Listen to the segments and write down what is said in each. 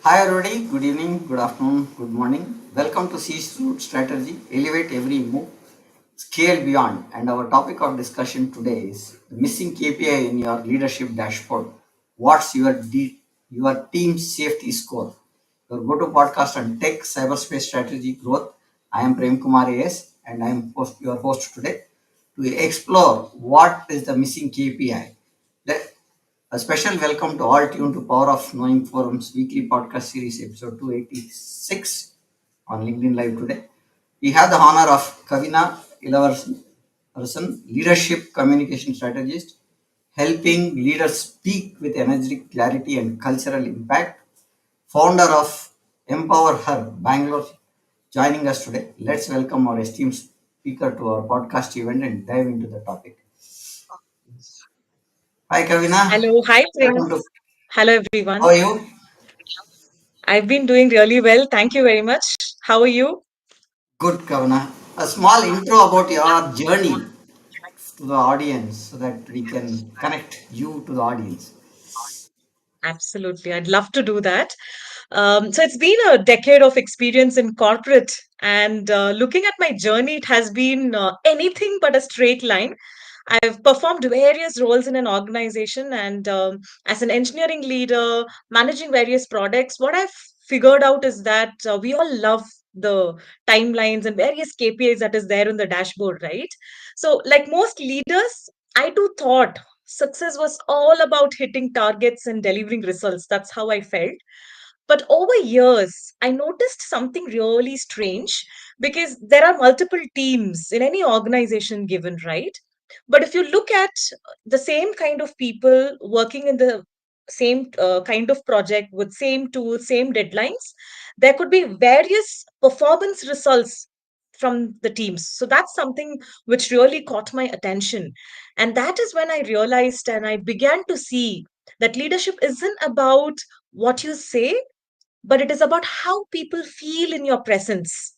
Hi everybody, good evening, good afternoon, good morning. Welcome to C-Suite Strategy, Elevate Every Move, Scale Beyond. And our topic of discussion today is the missing KPI in your leadership dashboard. What's your team safety score? Your go-to podcast on tech, cyberspace strategy growth. I am Prem Kumar AS and I am your host today to explore what is the missing KPI. A special welcome to all tuned to Power of Knowing Forum's weekly podcast series, episode 286 on LinkedIn Live today. We have the honor of Kavina Elavarasan, leadership communication strategist, helping leaders speak with energy, clarity, and cultural impact. Founder of Empower Her, Bangalore, joining us today. Let's welcome our esteemed speaker to our podcast event and dive into the topic. Hi, Kavina. Hello, hi Welcome Prince. to. Hello How everyone. are you? I've been doing really well. Thank you very much. How are you? Good, Kavana. A small intro about your journey to the audience so that we can connect you to the audience. Absolutely. I'd love to do that. So it's been a decade of experience in corporate, and looking at my journey, it has been anything but a straight line. I've performed various roles in an organization, and as an engineering leader, managing various products. What I've figured out is that we all love the timelines and various KPIs that is there on the dashboard, right? So, like most leaders, I too thought success was all about hitting targets and delivering results. That's how I felt. But over years, I noticed something really strange because there are multiple teams in any organization given, right? But if you look at the same kind of people working in the same kind of project with same tools, same deadlines, there could be various performance results from the teams. So that's something which really caught my attention. And that is when I realized and I began to see that leadership isn't about what you say, but it is about how people feel in your presence.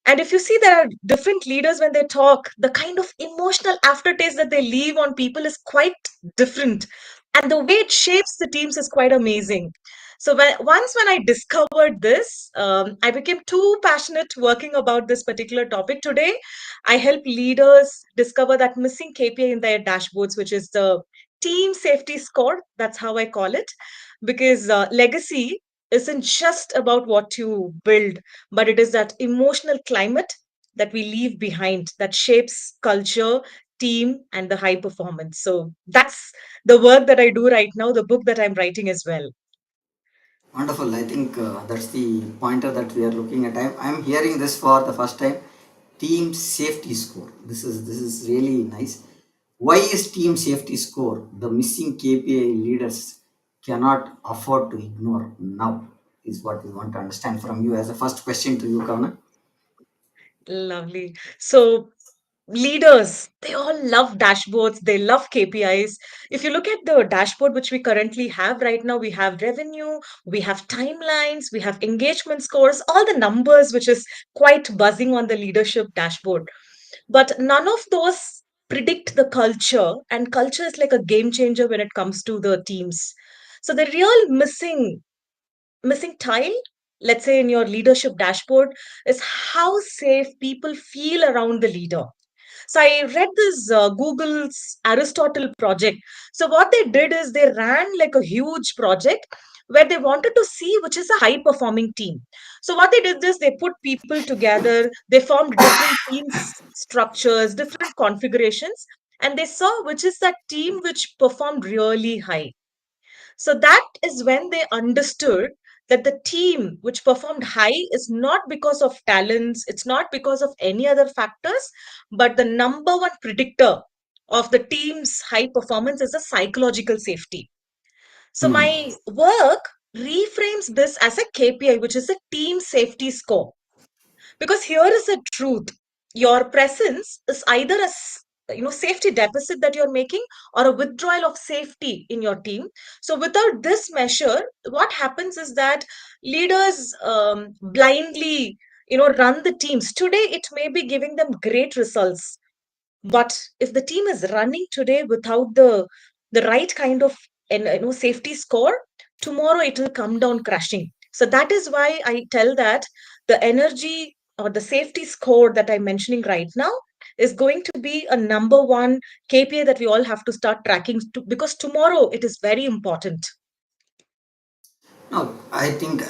And if you see, there are different leaders when they talk, the kind of emotional aftertaste that they leave on people is quite different. And the way it shapes the teams is quite amazing. So when I discovered this, I became too passionate working about this particular topic. Today, I help leaders discover that missing KPI in their dashboards, which is the team safety score. That's how I call it. Because legacy isn't just about what you build, but it is that emotional climate that we leave behind that shapes culture, team, and the high performance. So that's the work that I do right now, the book that I'm writing as well. Wonderful. I think that's the pointer that we are looking at. I'm hearing this for the first time. Team safety score. This is really nice. Why is team safety score the missing KPI leaders cannot afford to ignore now? Is what we want to understand from you as a first question to you, Kavana. Lovely. So leaders, they all love dashboards, they love KPIs. If you look at the dashboard which we currently have right now, we have revenue, we have timelines, we have engagement scores, all the numbers which is quite buzzing on the leadership dashboard. But none of those predict the culture, and culture is like a game changer when it comes to the teams. So the real missing tile, let's say in your leadership dashboard, is how safe people feel around the leader. So I read this Google's Aristotle project. So what they did is they ran like a huge project where they wanted to see which is a high performing team. So what they did is they put people together, they formed different teams structures, different configurations, and they saw which is that team which performed really high. So that is when they understood that the team which performed high is not because of talents, it's not because of any other factors, but the number one predictor of the team's high performance is a psychological safety. So Hmm. my work reframes this as a KPI, which is a team safety score. Because here is the truth. Your presence is either safety deficit that you're making or a withdrawal of safety in your team. So without this measure, what happens is that leaders blindly run the teams. Today it may be giving them great results, but if the team is running today without the right kind of safety score, tomorrow it will come down crashing. So that is why I tell that the energy or the safety score that I'm mentioning right now is going to be a number one KPI that we all have to start tracking because tomorrow it is very important. No, I think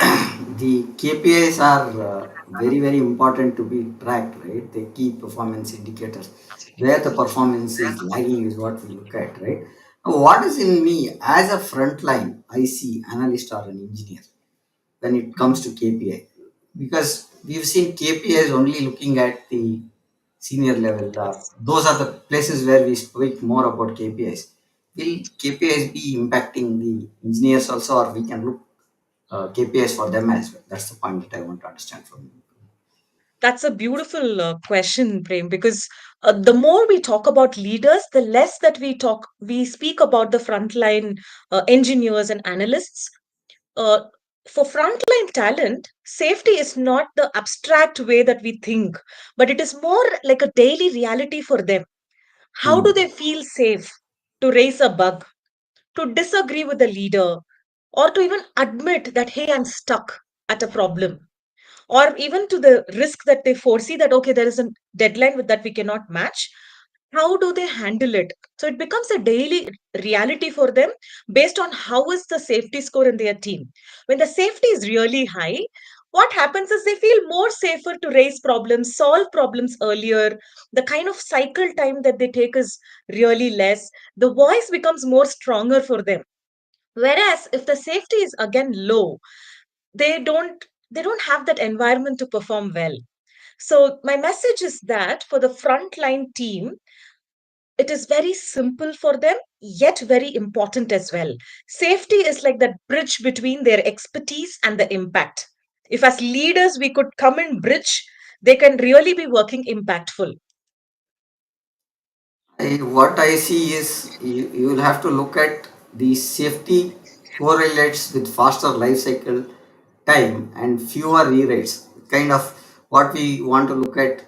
the KPIs are very, very important to be tracked, right? The key performance indicators. Where the performance is lagging is what we look at, right? Now, what is in me as a frontline IC analyst or an engineer when it comes to KPI? Because we've seen KPIs only looking at the senior level. Those are the places where we speak more about KPIs. Will KPIs be impacting the engineers also, or we can look KPIs for them as well? That's the point that I want to understand from you. That's a beautiful question, Prem, because the more we talk about leaders, the less that we speak about the frontline engineers and analysts. Uh, for frontline talent, safety is not the abstract way that we think, but it is more like a daily reality for them. How do Hmm. they feel safe to raise a bug, to disagree with the leader, or to even admit that, hey, I'm stuck at a problem? Or even to the risk that they foresee that okay there is a deadline with that we cannot match. How do they handle it? So it becomes a daily reality for them based on how is the safety score in their team. When the safety is really high, what happens is they feel more safer to raise problems, solve problems earlier. The kind of cycle time that they take is really less. The voice becomes more stronger for them. Whereas if the safety is again low, they don't have that environment to perform well. So my message is that for the frontline team, it is very simple for them, yet very important as well. Safety is like that bridge between their expertise and the impact. If as leaders we could come and bridge, they can really be working impactful. What I see is you will have to look at the safety correlates with faster life cycle time and fewer rewrites. Kind of what we want to look at.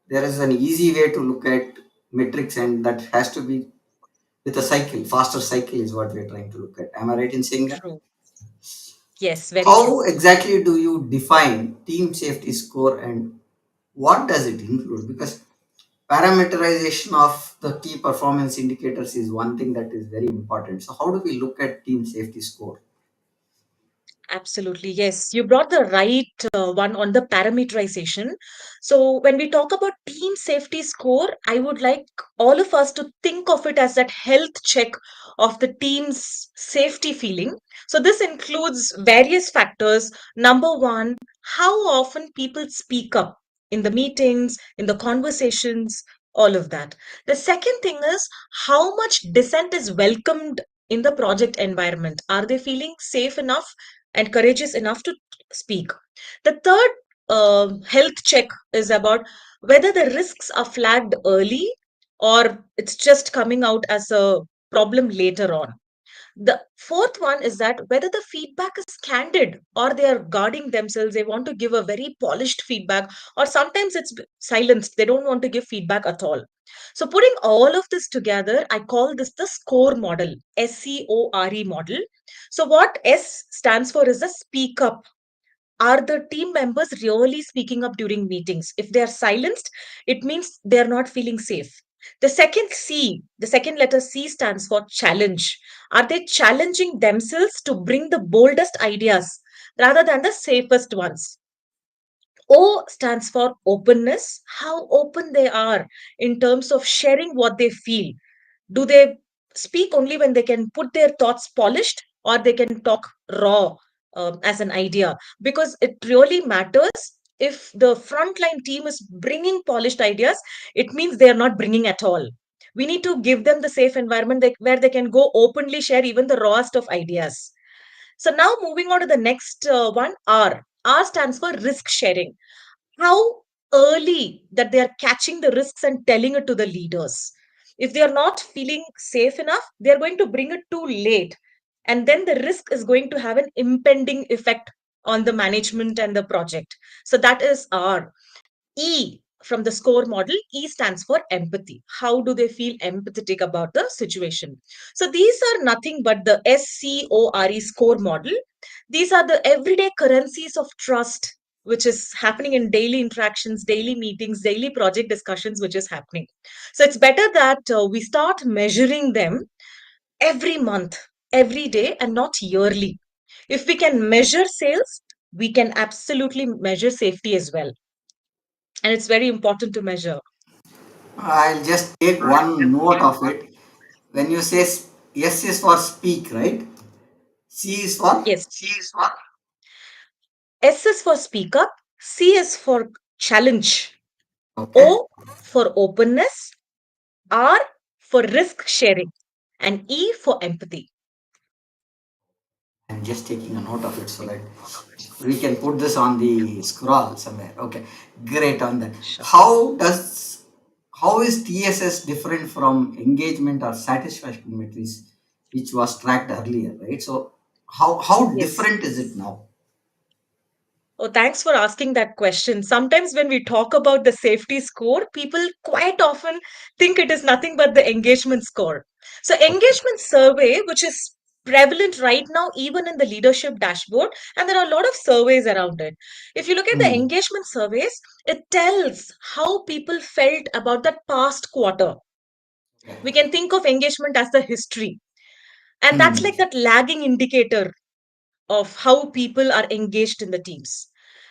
There is an easy way to look at metrics, and that has to be with a cycle. Faster cycle is what we're trying to look at. Am I right in saying that? True. Yes, very true. How exactly do you define team safety score and what does it include? Because parameterization of the key performance indicators is one thing that is very important. So, how do we look at team safety score? Absolutely. Yes. You brought the right one on the parameterization. So, when we talk about team safety score, I would like all of us to think of it as that health check of the team's safety feeling. So, this includes various factors. Number one, how often people speak up in the meetings, in the conversations, all of that. The second thing is how much dissent is welcomed in the project environment. Are they feeling safe enough and courageous enough to speak? The third health check is about whether the risks are flagged early or it's just coming out as a problem later on. The fourth one is that whether the feedback is candid or they are guarding themselves, they want to give a very polished feedback, or sometimes it's silenced, they don't want to give feedback at all. So, putting all of this together, I call this the SCORE model, SCORE model. So, what S stands for is the speak up. Are the team members really speaking up during meetings? If they are silenced, it means they are not feeling safe. The second letter C stands for challenge. Are they challenging themselves to bring the boldest ideas rather than the safest ones? O stands for openness, how open they are in terms of sharing what they feel. Do they speak only when they can put their thoughts polished, or they can talk raw as an idea? Because it really matters. If the frontline team is bringing polished ideas, it means they are not bringing at all. We need to give them the safe environment where they can go openly share even the rawest of ideas. So now moving on to the next one, R stands for risk sharing. How early that they are catching the risks and telling it to the leaders. If they are not feeling safe enough, they are going to bring it too late. And then the risk is going to have an impending effect on the management and the project. So that is R. E from the SCORE model, E stands for empathy. How do they feel empathetic about the situation? So these are nothing but the SCORE SCORE model. These are the everyday currencies of trust, which is happening in daily interactions, daily meetings, daily project discussions, which is happening. So it's better that we start measuring them every month, every day, and not yearly. If we can measure sales, we can absolutely measure safety as well. And it's very important to measure. I'll just take one note of it. When you say S is for speak, right? C is for Yes. S is for speak up, C is for challenge, okay. O for openness, R for risk sharing, and E for empathy. I'm just taking a note of it so that we can put this on the scroll somewhere. Okay, great on that. Sure. How is TSS different from engagement or satisfaction metrics, which was tracked earlier, right? So how Yes. different is it now? Oh, thanks for asking that question. Sometimes when we talk about the safety score, people quite often think it is nothing but the engagement score. So, Okay. engagement survey, which is prevalent right now, even in the leadership dashboard, and there are a lot of surveys around it. If you look at the Hmm. engagement surveys, it tells how people felt about that past quarter. Okay. We can think of engagement as the history, and that's Hmm. like that lagging indicator of how people are engaged in the teams.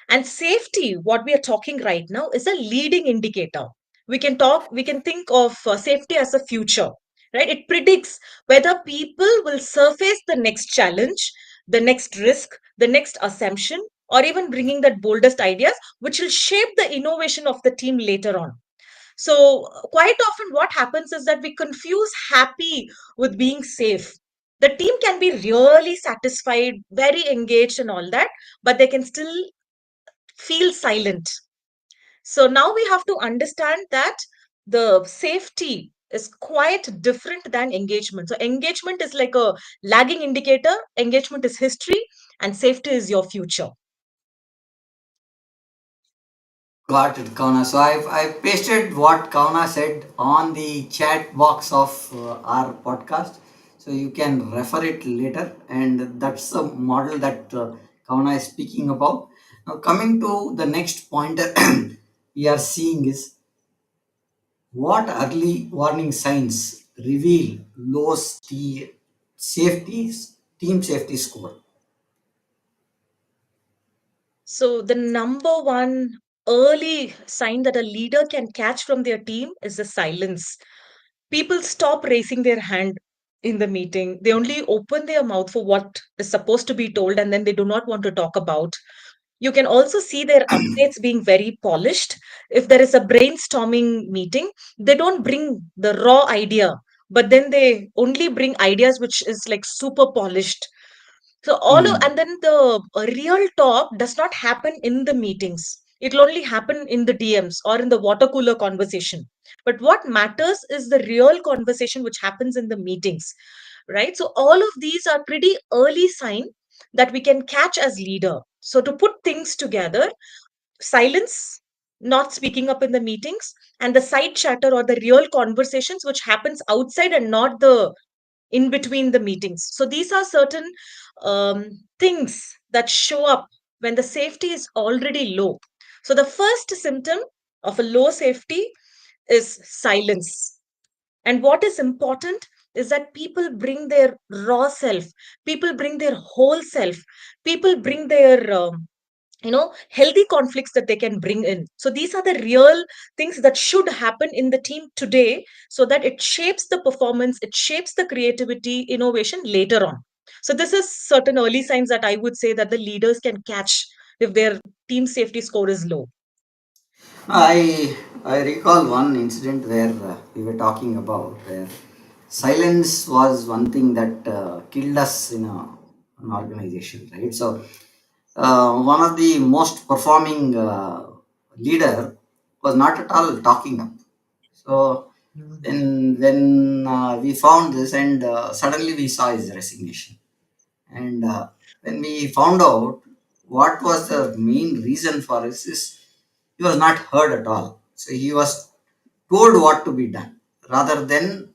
And safety, what we are talking right now, is a leading indicator. We can think of safety as a future, right? It predicts whether people will surface the next challenge, the next risk, the next assumption, or even bringing that boldest ideas, which will shape the innovation of the team later on. So, quite often, what happens is that we confuse happy with being safe. The team can be really satisfied, very engaged, and all that, but they can still feel silent. So, now we have to understand that the safety is quite different than engagement. So, engagement is like a lagging indicator, engagement is history, and safety is your future. Got it, Kauna. So I pasted what Kauna said on the chat box of our podcast, so you can refer it later. And that's the model that Kauna is speaking about. Now, coming to the next pointer, we are seeing is what early warning signs reveal low team safety score. So, the number one early sign that a leader can catch from their team is the silence. People stop raising their hand in the meeting. They only open their mouth for what is supposed to be told, and then they do not want to talk about. You can also see their updates being very polished. If there is a brainstorming meeting, they don't bring the raw idea, but then they only bring ideas which is like super polished. So Hmm. and then the real talk does not happen in the meetings. It'll only happen in the DMs or in the water cooler conversation. But what matters is the real conversation which happens in the meetings, right? So all of these are pretty early sign that we can catch as leader. So to put things together, silence, not speaking up in the meetings, and the side chatter or the real conversations which happens outside and not the in between the meetings. So these are certain things that show up when the safety is already low. So the first symptom of a low safety is silence. And what is important is that people bring their raw self, people bring their whole self, people bring their healthy conflicts that they can bring in. So these are the real things that should happen in the team today, so that it shapes the performance, it shapes the creativity, innovation later on. So this is certain early signs that I would say that the leaders can catch if their team safety score is low. I recall one incident where we were talking about where silence was one thing that killed us in an organization, right? So one of the most performing leader was not at all talking up. So when we found this, and suddenly we saw his resignation, and when we found out what was the main reason for this, is he was not heard at all. So he was told what to be done rather than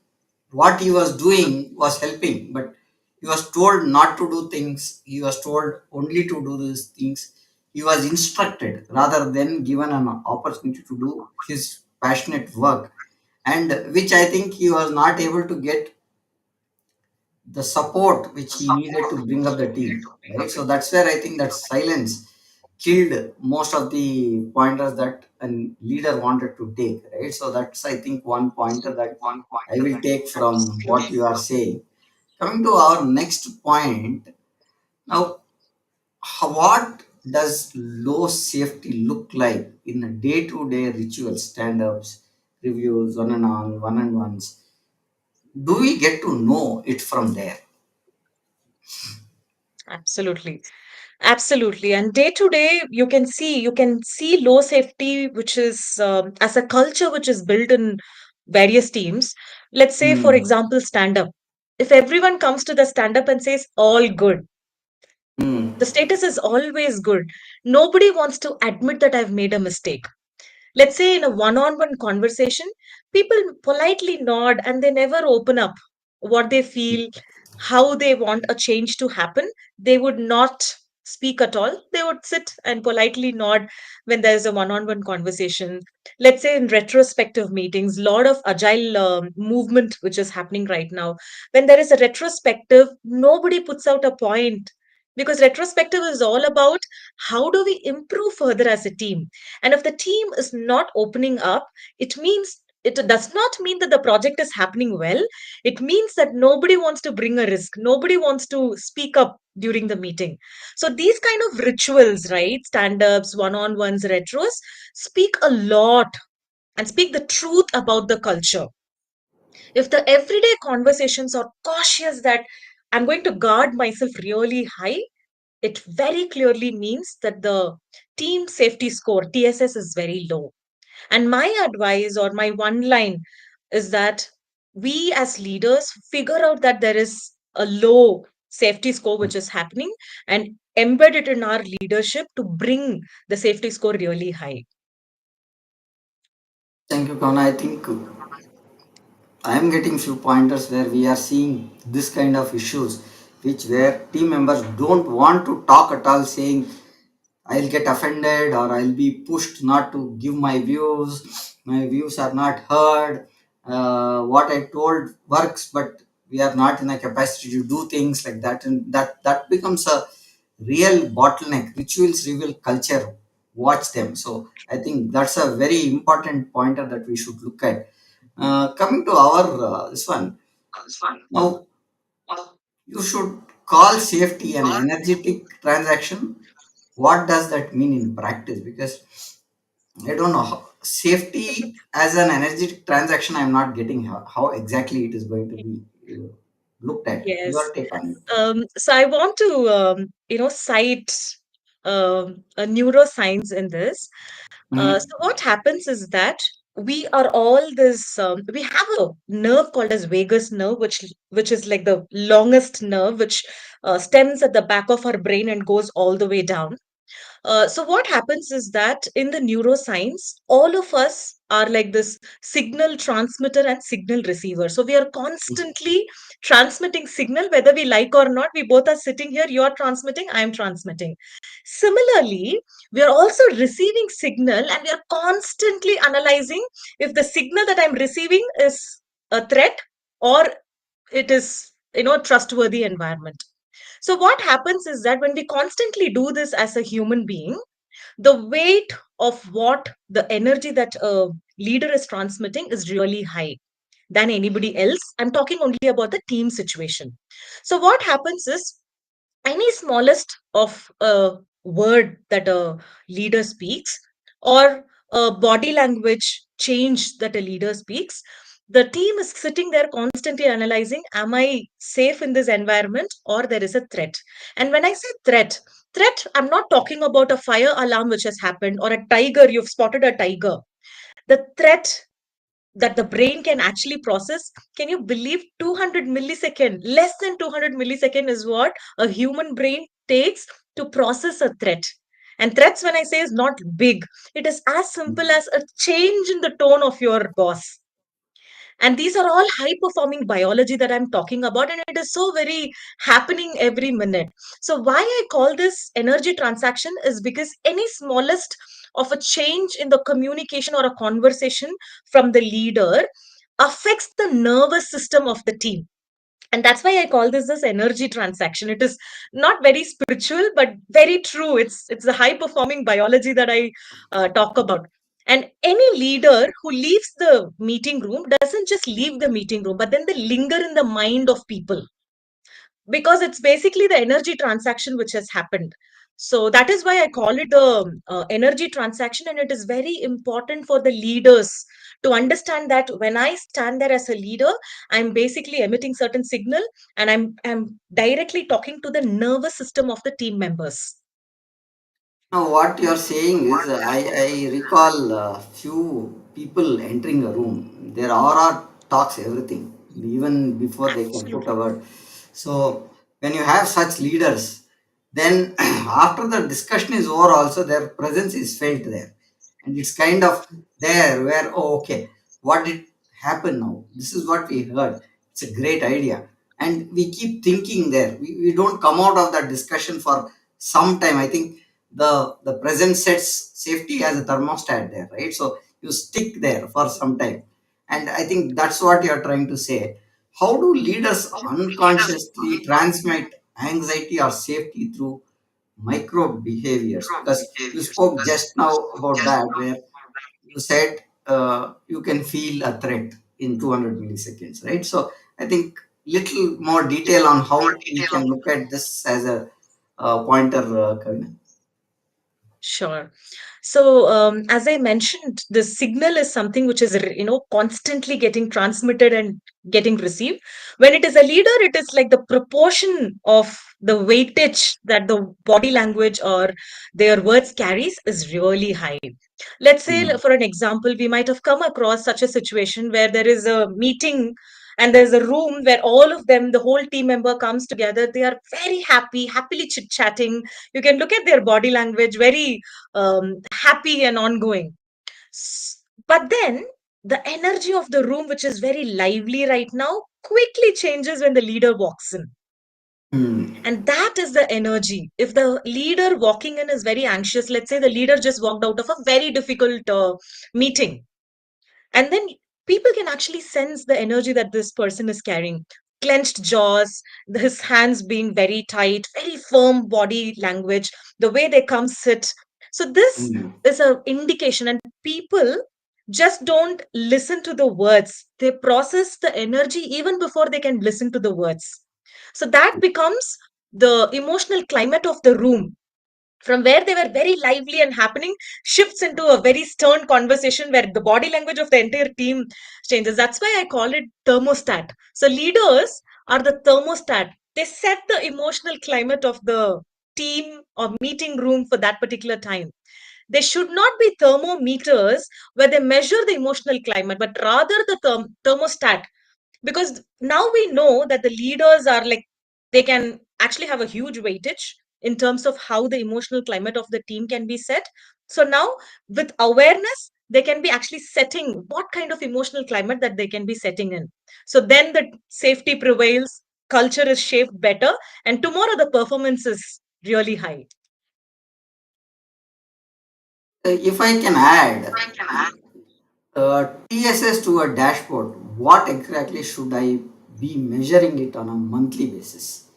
what he was doing was helping, but he was told not to do things. He was told only to do these things. He was instructed rather than given an opportunity to do his passionate work, and which I think he was not able to get the support which he needed to bring up the team, right? So that's where I think that silence killed most of the pointers that a leader wanted to take, right? So that's, I think, one pointer that I will take from what you are saying. Coming to our next point, now, what does low safety look like in a day-to-day ritual stand-ups, reviews, one-on-one, one-on-ones? Do we get to know it from there? Absolutely. Absolutely. And day to day, you can see low safety, which is as a culture which is built in various teams. Let's say, for Hmm. example, stand up. If everyone comes to the stand up and says all good, Hmm. the status is always good. Nobody wants to admit that I've made a mistake. Let's say in a one on one conversation, people politely nod and they never open up what they feel, how they want a change to happen. They would not speak at all. They would sit and politely nod when there's a one on one conversation. Let's say in retrospective meetings, lot of agile movement which is happening right now. When there is a retrospective, nobody puts out a point because retrospective is all about how do we improve further as a team. And if the team is not opening up, it does not mean that the project is happening well. It means that nobody wants to bring a risk. Nobody wants to speak up during the meeting. So these kind of rituals, right? Stand ups, one on ones, retros, speak a lot and speak the truth about the culture. If the everyday conversations are cautious that I'm going to guard myself really high, it very clearly means that the team safety score, TSS, is very low. And my advice or my one line is that we as leaders figure out that there is a low safety score which is happening and embed it in our leadership to bring the safety score really high. Thank you, Kavana. I think I am getting few pointers where we are seeing this kind of issues, which where team members don't want to talk at all, saying I'll get offended or I'll be pushed not to give my views. My views are not heard. What I told works, but we are not in a capacity to do things like that, and that becomes a real bottleneck. Rituals reveal culture. Watch them. So I think that's a very important pointer that we should look at. Coming to our this one now, you should call safety an energetic transaction. What does that mean in practice? Because I don't know safety as an energetic transaction. I'm not getting how exactly it is going to be looked at. Your Yes. take on it. So I want to, cite a neuroscience in this. So Mhm. what happens is that we are all this. We have a nerve called as vagus nerve, which is like the longest nerve, which stems at the back of our brain and goes all the way down. So what happens is that in the neuroscience, all of us are like this signal transmitter and signal receiver. So we are constantly transmitting signal, whether we like or not. We both are sitting here. You are transmitting. I am transmitting. Similarly, we are also receiving signal, and we are constantly analyzing if the signal that I'm receiving is a threat or it is trustworthy environment. So what happens is that when we constantly do this as a human being, the weight of what the energy that a leader is transmitting is really high than anybody else. I'm talking only about the team situation. So what happens is any smallest of a word that a leader speaks or a body language change that a leader speaks, the team is sitting there constantly analyzing, am I safe in this environment or there is a threat? And when I say threat, I'm not talking about a fire alarm which has happened or a tiger, you've spotted a tiger. The threat that the brain can actually process, can you believe 200 millisecond, less than 200 millisecond is what a human brain takes to process a threat. And threats, when I say, is not big. It is as simple as a change in the tone of your boss. And these are all high performing biology that I'm talking about, and it is so very happening every minute. So why I call this energy transaction is because any smallest of a change in the communication or a conversation from the leader affects the nervous system of the team. And that's why I call this energy transaction. It is not very spiritual but very true. It's the high performing biology that I talk about. And any leader who leaves the meeting room doesn't just leave the meeting room, but then they linger in the mind of people, because it's basically the energy transaction which has happened. So that is why I call it the energy transaction. And it is very important for the leaders to understand that when I stand there as a leader, I'm basically emitting certain signal, and I'm directly talking to the nervous system of the team members. Now, what you are saying is, I recall few people entering a room. There are talks everything, even before they can put a Absolutely. word. So, when you have such leaders, then after the discussion is over, also their presence is felt there, and it's kind of there where, oh, okay, what did happen now? This is what we heard. It's a great idea, and we keep thinking there. We don't come out of that discussion for some time. I think the present sets safety as a thermostat there, right? So you stick there for some time, and I think that's what you're trying to say. How do leaders unconsciously transmit anxiety or safety through micro behaviors? Because you spoke just now about that, where you said you can feel a threat in 200 milliseconds, right? So I think little more detail on how we can look at this as a pointer, Kavina. Sure. So, as I mentioned, the signal is something which is, constantly getting transmitted and getting received. When it is a leader, it is like the proportion of the weightage that the body language or their words carries is really high. Let's say, Mm. for an example, we might have come across such a situation where there is a meeting and there's a room where all of them, the whole team member comes together. They are very happy, happily chit chatting. You can look at their body language, very happy and ongoing. But then the energy of the room, which is very lively right now, quickly changes when the leader walks in. Mm. And that is the energy. If the leader walking in is very anxious, let's say the leader just walked out of a very difficult meeting, and then people can actually sense the energy that this person is carrying. Clenched jaws, his hands being very tight, very firm body language, the way they come sit. So this Mm. is an indication, and people just don't listen to the words. They process the energy even before they can listen to the words. So that becomes the emotional climate of the room. From where they were very lively and happening, shifts into a very stern conversation where the body language of the entire team changes. That's why I call it thermostat. So leaders are the thermostat. They set the emotional climate of the team or meeting room for that particular time. They should not be thermometers where they measure the emotional climate, but rather the thermostat. Because now we know that the leaders are like, they can actually have a huge weightage in terms of how the emotional climate of the team can be set. So now, with awareness, they can be actually setting what kind of emotional climate that they can be setting in. So then the safety prevails, culture is shaped better, and tomorrow the performance is really high. If I can add TSS to a dashboard, what exactly should I be measuring it on a monthly basis?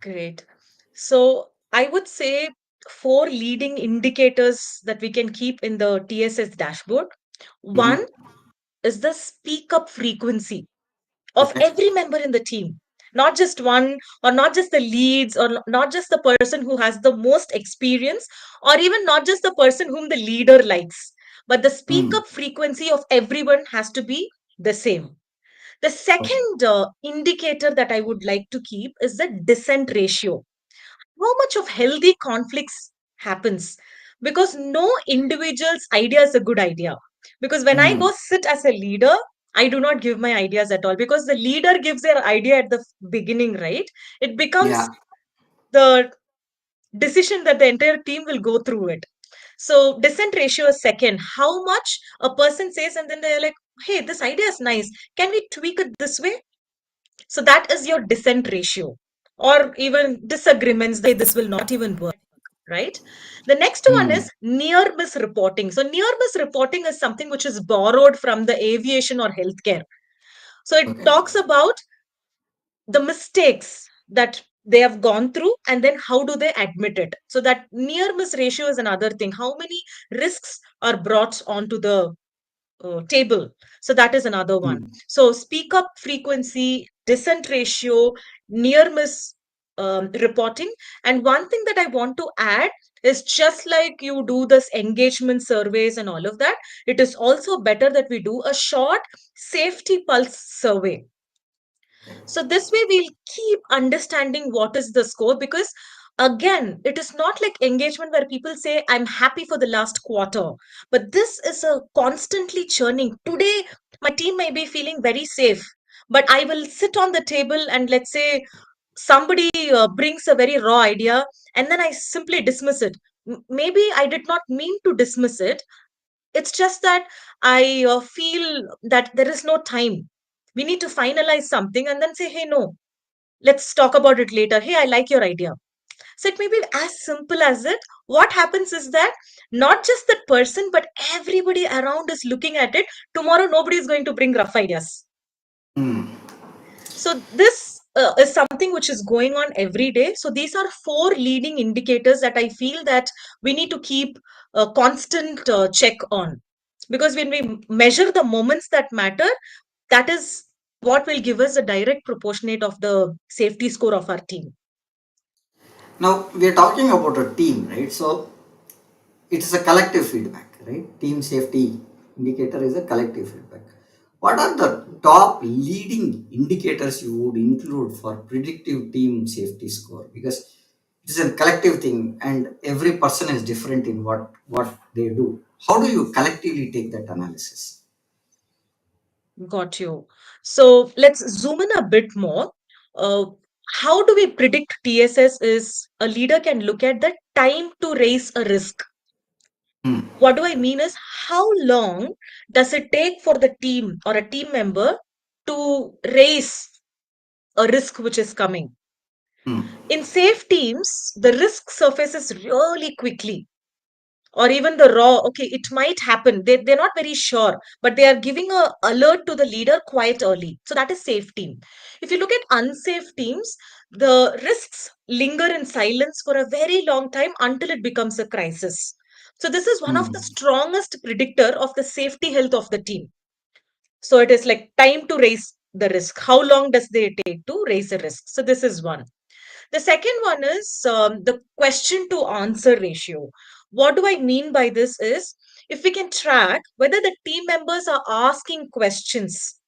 Great. So I would say four leading indicators that we can keep in the TSS dashboard. One Mhm. is the speak up frequency of Okay. every member in the team. Not just one, or not just the leads, or not just the person who has the most experience, or even not just the person whom the leader likes. But the speak Mm. up frequency of everyone has to be the same. The Okay. second indicator that I would like to keep is the dissent ratio. How much of healthy conflicts happens, because no individual's idea is a good idea. Because when I go Mm. sit as a leader, I do not give my ideas at all, because the leader gives their idea at the beginning, right? It becomes Yeah. the decision that the entire team will go through it. So dissent ratio is second. How much a person says, and then they're like, hey, this idea is nice. Can we tweak it this way? So that is your dissent ratio. Or even disagreements, they this will not even work, right? The next one Hmm. is near miss reporting. So near miss reporting is something which is borrowed from the aviation or healthcare. So it Okay. talks about the mistakes that they have gone through and then how do they admit it. So that near miss ratio is another thing. How many risks are brought onto the table? So that is another one. Hmm. So speak up frequency, dissent ratio, near miss reporting. And one thing that I want to add is, just like you do this engagement surveys and all of that, it is also better that we do a short safety pulse survey. Okay. So this way we'll keep understanding what is the score, because again, it is not like engagement where people say, I'm happy for the last quarter, but this is a constantly churning. Today, my team may be feeling very safe, but I will sit on the table and let's say somebody brings a very raw idea and then I simply dismiss it. Maybe I did not mean to dismiss it. It's just that I feel that there is no time. We need to finalize something and then say, hey, no, let's talk about it later. Hey, I like your idea. So it may be as simple as it. What happens is that not just that person, but everybody around is looking at it. Tomorrow, nobody is going to bring rough ideas. Hmm. So this is something which is going on every day. So these are four leading indicators that I feel that we need to keep a constant check on. Because when we measure the moments that matter, that is what will give us a direct proportionate of the safety score of our team. Now we are talking about a team, right? So it is a collective feedback, right? Team safety indicator is a collective feedback. What are the top leading indicators you would include for predictive team safety score? Because it is a collective thing and every person is different in what they do. How do you collectively take that analysis? Got you. So let's zoom in a bit more. Uh, how do we predict TSS is a leader can look at the time to raise a risk. Hmm. What do I mean is, how long does it take for the team or a team member to raise a risk which is coming? Hmm. In safe teams, the risk surfaces really quickly, or even the raw, okay, it might happen. They're not very sure, but they are giving a alert to the leader quite early. So that is safe team. If you look at unsafe teams, the risks linger in silence for a very long time until it becomes a crisis. So this is one of Hmm. the strongest predictor of the safety health of the team. So it is like time to raise the risk. How long does they take to raise a risk? So this is one. The second one is the question to answer ratio. What do I mean by this is, if we can track whether the team members are asking questions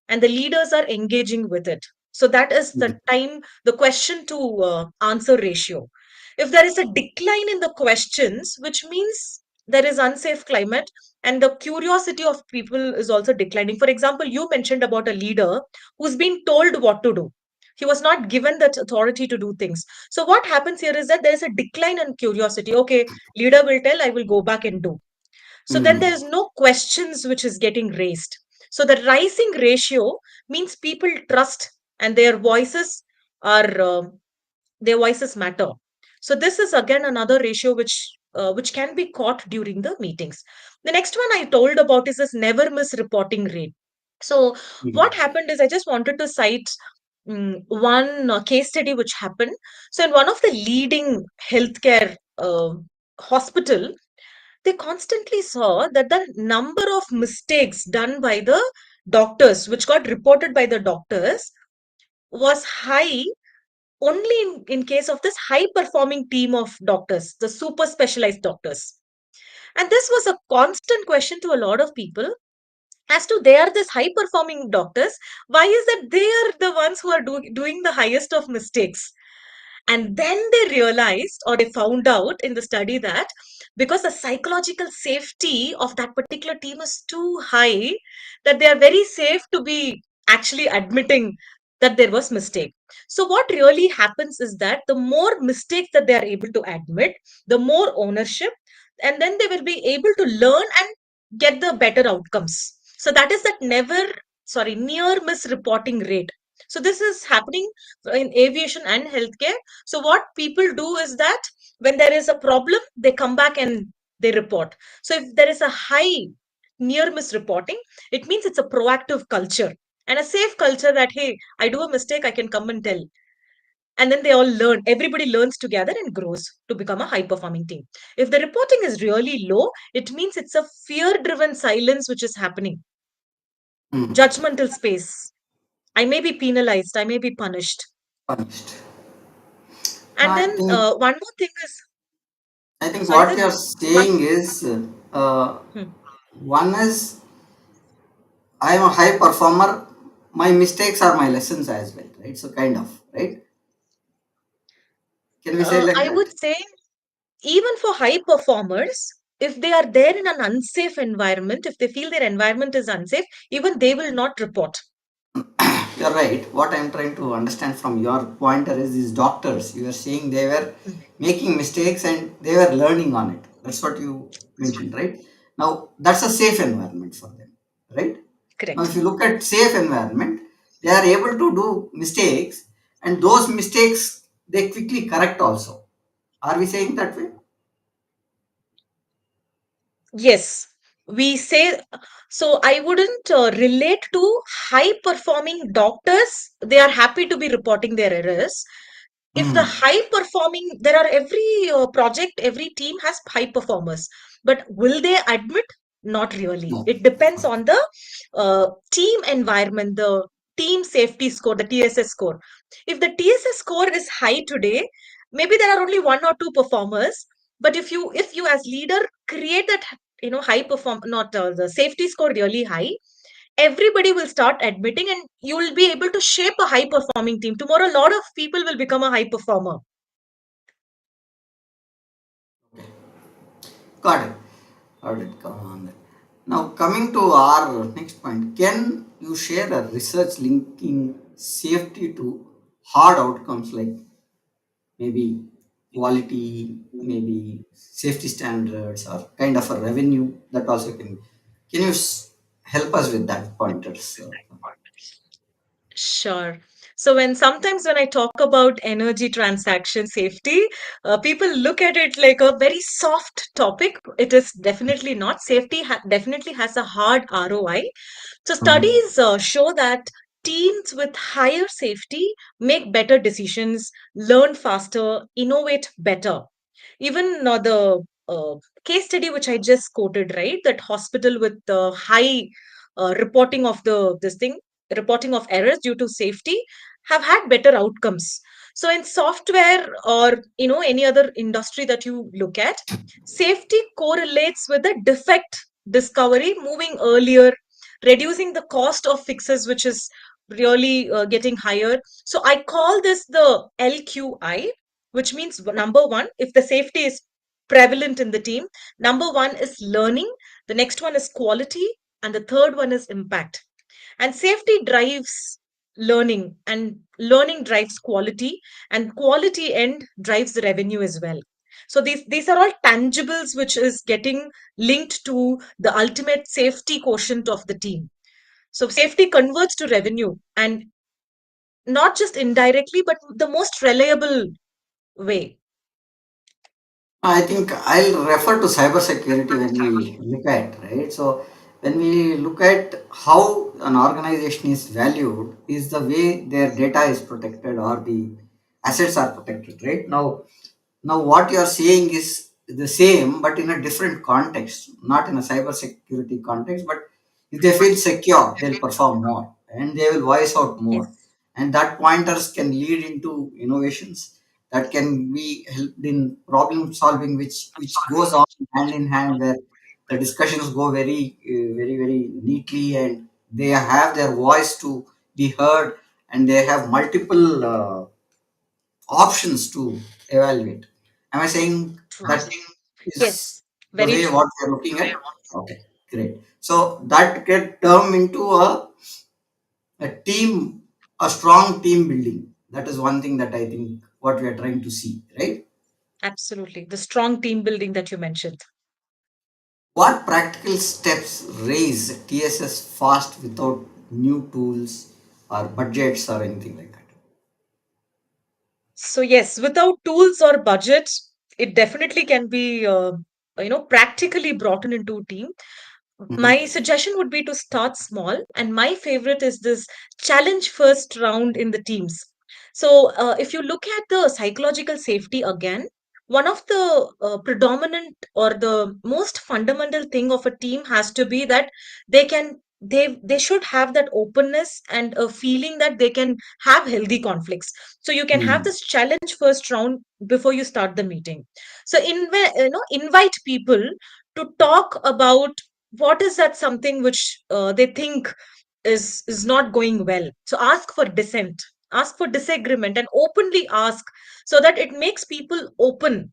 and the leaders are engaging with it. So that is the time, the question to answer ratio. If there is a decline in the questions, which means there is unsafe climate and the curiosity of people is also declining. For example, you mentioned about a leader who's been told what to do. He was not given that authority to do things. So what happens here is that there is a decline in curiosity. Okay, leader will tell, I will go back and do. So then Hmm. there is no questions which is getting raised. So the rising ratio means people trust and are their voices matter. So this is again another ratio which can be caught during the meetings. The next one I told about is this never miss reporting rate. So Hmm. what happened is, I just wanted to cite one case study which happened. So in one of the leading healthcare hospital, they constantly saw that the number of mistakes done by the doctors, which got reported by the doctors, was high only in case of this high performing team of doctors, the super specialized doctors. And this was a constant question to a lot of people as to, they are this high performing doctors. Why is that they are the ones who are doing the highest of mistakes? And then they realized, or they found out in the study, that because the psychological safety of that particular team is too high, that they are very safe to be actually admitting. that there was mistake. So what really happens is that the more mistakes that they are able to admit, the more ownership, and then they will be able to learn and get the better outcomes. So that is that near misreporting rate. So this is happening in aviation and healthcare. So what people do is that when there is a problem, they come back and they report. So if there is a high near misreporting, it means it's a proactive culture and a safe culture that, hey, I do a mistake, I can come and tell. And then they all learn, everybody learns together and grows to become a high performing team. If the reporting is really low, it means it's a fear driven silence which is happening. Hmm. Judgmental space. I may be penalized, I may be punished. Punished. And I then think one more thing is, I think sorry, what there's you're one. saying is Hmm, one is I am a high performer. My mistakes are my lessons as well, right? So kind of, right? Can we say like I that? would say, even for high performers, if they are there in an unsafe environment, if they feel their environment is unsafe, even they will not report. You're right. What I'm trying to understand from your pointer is these doctors. You are saying they were Hmm, making mistakes and they were learning on it. That's what you mentioned, right? Now that's a safe environment for them, right? Now if correct. you look at safe environment, they are able to do mistakes, and those mistakes they quickly correct also. Are we saying that way? Yes, we say so. I wouldn't relate to high performing doctors. They are happy to be reporting their errors. If the Hmm. high performing, there are every project, every team has high performers, but will they admit? Not really. No. It depends on the team environment, the team safety score, the TSS score. If the TSS score is high today, maybe there are only one or two performers. But if you as leader create that, high perform not the safety score really high, everybody will start admitting, and you will be able to shape a high performing team. Tomorrow a lot of people will become a high performer. Got it. Got it. Come on. Then. Now, coming to our next point, can you share a research linking safety to hard outcomes like maybe quality, maybe safety standards, or kind of a revenue that also can? Can you help us with that pointers? Sure. So when I talk about energy transaction safety, people look at it like a very soft topic. It is definitely not. Safety definitely has a hard ROI. So Mhm. studies show that teams with higher safety make better decisions, learn faster, innovate better. Even the case study which I just quoted, right? That hospital with the high reporting of the this thing, reporting of errors due to safety, have had better outcomes. So in software or any other industry that you look at, safety correlates with the defect discovery, moving earlier, reducing the cost of fixes, which is really getting higher. So I call this the LQI, which means number one, if the safety is prevalent in the team, number one is learning, the next one is quality, and the third one is impact. And safety drives learning, and learning drives quality, and quality end drives the revenue as well. So these are all tangibles which is getting linked to the ultimate safety quotient of the team. So safety converts to revenue, and not just indirectly, but the most reliable way. I think I'll refer to cybersecurity when we look at, right? So when we look at how an organization is valued is the way their data is protected or the assets are protected, right? Now what you are saying is the same but in a different context, not in a cybersecurity context, but if they feel secure, they'll perform more and they will voice out more. Yes. And that pointers can lead into innovations that can be helped in problem solving, which goes on hand in hand where the discussions go very neatly and they have their voice to be heard and they have multiple options to evaluate. Am I saying True. that is Yes, the very way true. what you're looking at? Okay, great. So that get term into a team. a strong team building. That is one thing that I think what we are trying to see, right? Absolutely. The strong team building that you mentioned. What practical steps raise TSS fast without new tools or budgets or anything like that? So yes, without tools or budget, it definitely can be, practically brought in into a team. Mhm. My suggestion would be to start small, and my favorite is this challenge first round in the teams. So if you look at the psychological safety again, one of the predominant or the most fundamental thing of a team has to be that they should have that openness and a feeling that they can have healthy conflicts. So you can have Hmm. this challenge first round before you start the meeting. So invite people to talk about what is that something which they think is not going well. So ask for dissent, ask for disagreement, and openly ask, so that it makes people open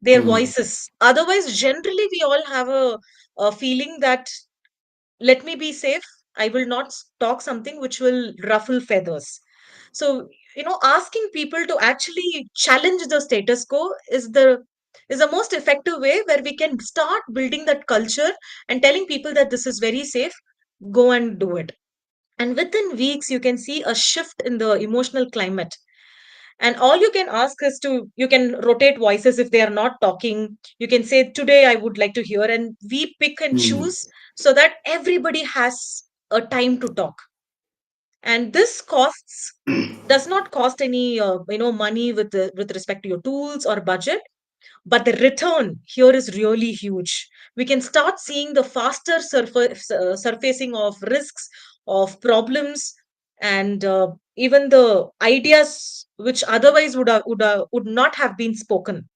their Hmm. voices. Otherwise, generally we all have a feeling that, let me be safe, I will not talk something which will ruffle feathers. So asking people to actually challenge the status quo is the most effective way where we can start building that culture and telling people that this is very safe, go and do it. And within weeks you can see a shift in the emotional climate. And all you can ask is to, you can rotate voices. If they are not talking, you can say, today I would like to hear, and we pick and Hmm. choose so that everybody has a time to talk. And this costs does not cost any money with respect to your tools or budget, but the return here is really huge. We can start seeing the faster surfacing of risks, of problems, and even the ideas which otherwise would not have been spoken.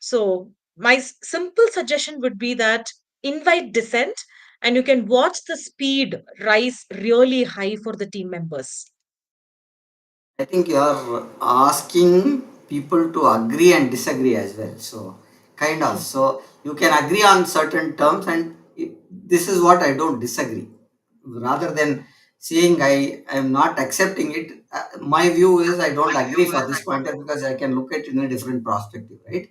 So my simple suggestion would be that invite dissent, and you can watch the speed rise really high for the team members. I think you're asking people to agree and disagree as well. So, kind of. True. So, you can agree on certain terms, and this is what I don't disagree. Rather than saying I am not accepting it, my view is I don't agree for this pointer because I can look at it in a different perspective, right?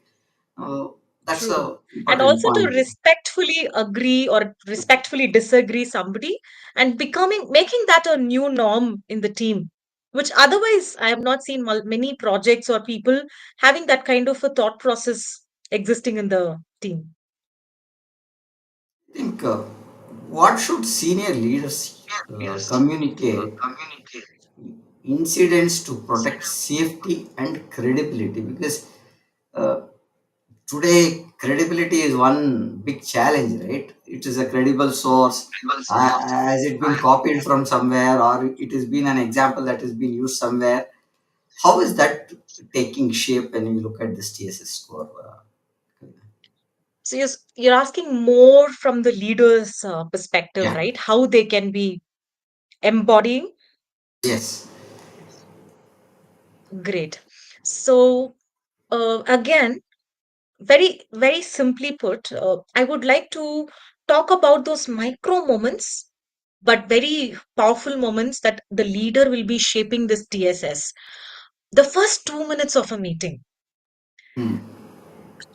Uh, that's True. a And important also to point. respectfully agree or respectfully disagree somebody, and making that a new norm in the team, which otherwise I have not seen many projects or people having that kind of a thought process existing in the team. I think what should senior leaders communicate incidents to protect safety and credibility, because uh, today credibility is one big challenge, right? It is a credible source. Has it been copied from somewhere, or it has been an example that has been used somewhere? How is that taking shape when you look at this TSS score? So you're asking more from the leader's perspective, Yeah. right? How they can be embodying. Yes. Great. So again, very, very simply put, I would like to talk about those micro moments, but very powerful moments that the leader will be shaping this TSS. The first 2 minutes of a meeting. Hmm.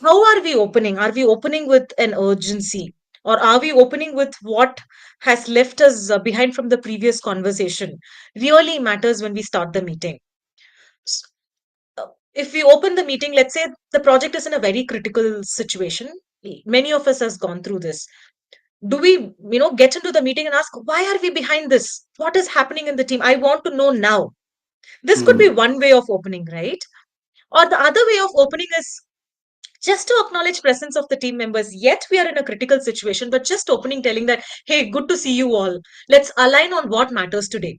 How are we opening? Are we opening with an urgency? Or are we opening with what has left us behind from the previous conversation? Really matters when we start the meeting. S- if we open the meeting, let's say the project is in a very critical situation. Many of us has gone through this. Do we get into the meeting and ask, why are we behind this? What is happening in the team? I want to know now. This could be Hmm. one way of opening, right? Or the other way of opening is just to acknowledge presence of the team members, yet we are in a critical situation, but just opening, telling that, hey, good to see you all, let's align on what matters today.